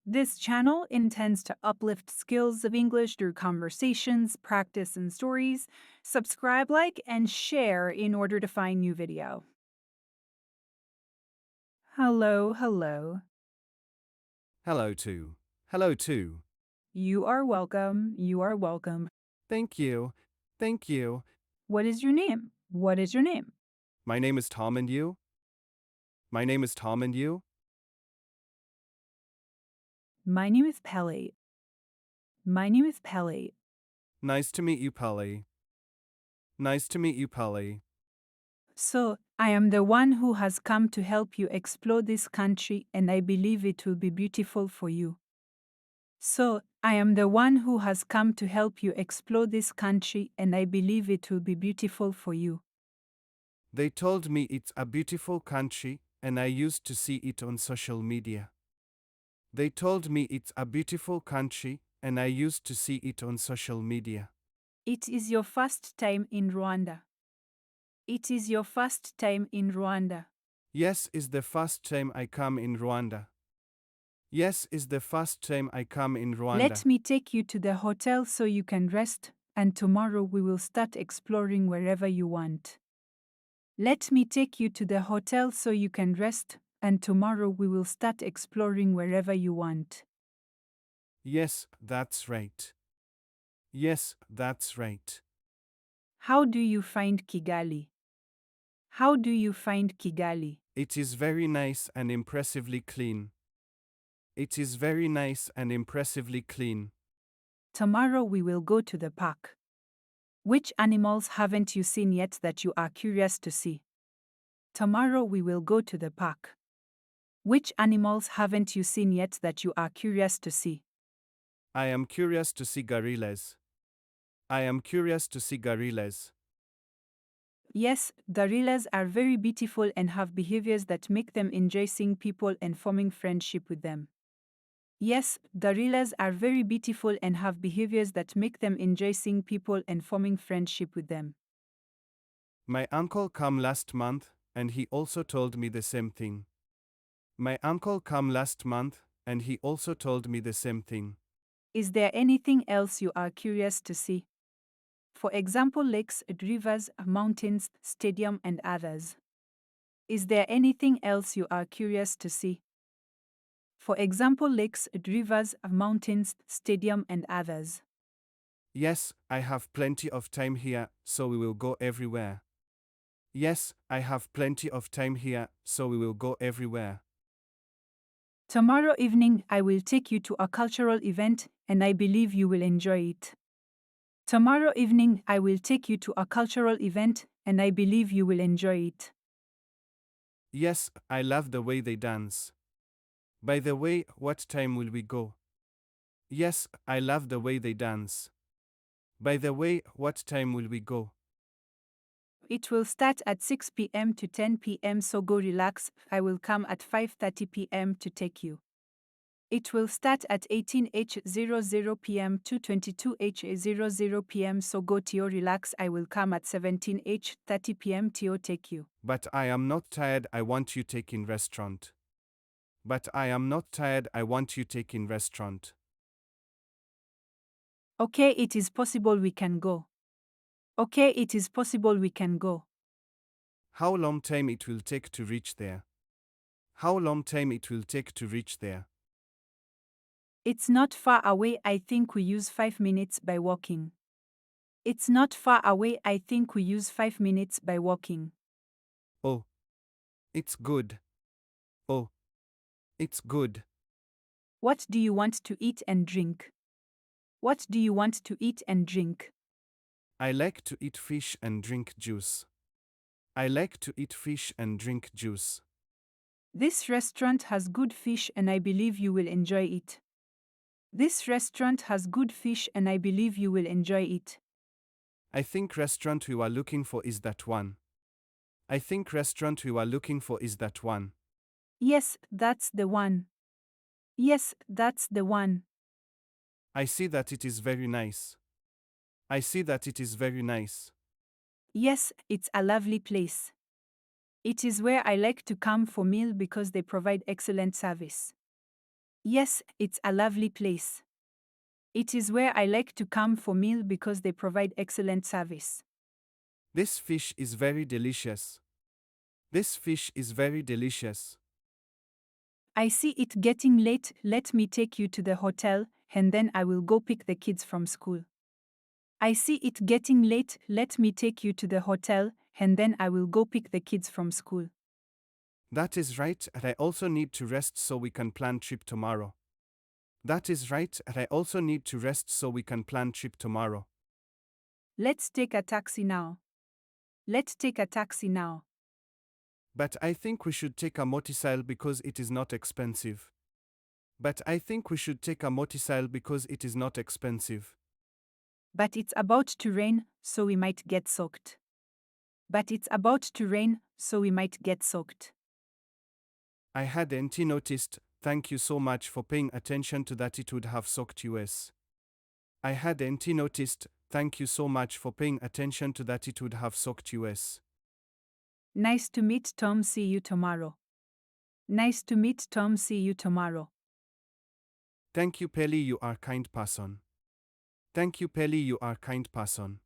This channel intends to uplift skills of English through conversations, practice, and stories. Subscribe, like, and share in order to find new video. Hello, hello. Hello too. Hello too. You are welcome. You are welcome. Thank you. Thank you. What is your name? What is your name? My name is Tom and you? My name is Tom and you? My name is Pele. My name is Pele. Nice to meet you, Polly. Nice to meet you, Polly. So, I am the one who has come to help you explore this country, and I believe it will be beautiful for you. So, I am the one who has come to help you explore this country, and I believe it will be beautiful for you. They told me it's a beautiful country, and I used to see it on social media. They told me it's a beautiful country, and I used to see it on social media. It is your first time in Rwanda. It is your first time in Rwanda. Yes, is the first time I come in Rwanda. Yes, is the first time I come in Rwanda. Let me take you to the hotel so you can rest, and tomorrow we will start exploring wherever you want. Let me take you to the hotel so you can rest, and tomorrow we will start exploring wherever you want. Yes, that's right. Yes, that's right. How do you find Kigali? How do you find Kigali? It is very nice and impressively clean. It is very nice and impressively clean. Tomorrow we will go to the park. Which animals haven't you seen yet that you are curious to see? Tomorrow we will go to the park. Which animals haven't you seen yet that you are curious to see? I am curious to see gorillas. I am curious to see gorillas. Yes, gorillas are very beautiful and have behaviors that make them enjoy seeing people and forming friendship with them. Yes, gorillas are very beautiful and have behaviors that make them enjoy seeing people and forming friendship with them. My uncle came last month, and he also told me the same thing. My uncle came last month, and he also told me the same thing. Is there anything else you are curious to see? For example, lakes, rivers, mountains, stadium, and others. Is there anything else you are curious to see? For example, lakes, rivers, mountains, stadium, and others. Yes, I have plenty of time here, so we will go everywhere. Yes, I have plenty of time here, so we will go everywhere. Tomorrow evening, I will take you to a cultural event, and I believe you will enjoy it. Tomorrow evening, I will take you to a cultural event, and I believe you will enjoy it. Yes, I love the way they dance. By the way, what time will we go? Yes, I love the way they dance. By the way, what time will we go? It will start at 6 p.m. to 10 p.m., so go relax. I will come at 5:30 p.m. to take you. It will start at 18h00 p.m. to 22h00 p.m., so go Tio relax. I will come at 17h30 p.m. Tio take you. But I am not tired, I want you take in restaurant. But I am not tired, I want you take in restaurant. Okay, it is possible we can go. Okay, it is possible we can go. How long time it will take to reach there? How long time it will take to reach there? It's not far away, I think we use 5 minutes by walking. It's not far away, I think we use 5 minutes by walking. Oh. It's good. Oh. It's good. What do you want to eat and drink? What do you want to eat and drink? I like to eat fish and drink juice. I like to eat fish and drink juice. This restaurant has good fish and I believe you will enjoy it. This restaurant has good fish and I believe you will enjoy it. I think restaurant we were looking for is that one. I think restaurant we were looking for is that one. Yes, that's the one. Yes, that's the one. I see that it is very nice. I see that it is very nice. Yes, it's a lovely place. It is where I like to come for meal because they provide excellent service. Yes, it's a lovely place. It is where I like to come for meal because they provide excellent service. This fish is very delicious. This fish is very delicious. I see it getting late, let me take you to the hotel, and then I will go pick the kids from school. I see it getting late, let me take you to the hotel, and then I will go pick the kids from school. That is right, and I also need to rest so we can plan trip tomorrow. That is right, and I also need to rest so we can plan trip tomorrow. Let's take a taxi now. Let's take a taxi now. But I think we should take a motorcycle because it is not expensive. But I think we should take a motorcycle because it is not expensive. But it's about to rain, so we might get soaked. But it's about to rain, so we might get soaked. I hadn't noticed, thank you so much for paying attention to that it would have soaked us. I hadn't noticed, thank you so much for paying attention to that it would have soaked us. Nice to meet Tom, see you tomorrow. Nice to meet Tom, see you tomorrow. Thank you Pelly, you are kind person. Thank you Pelly, you are kind person.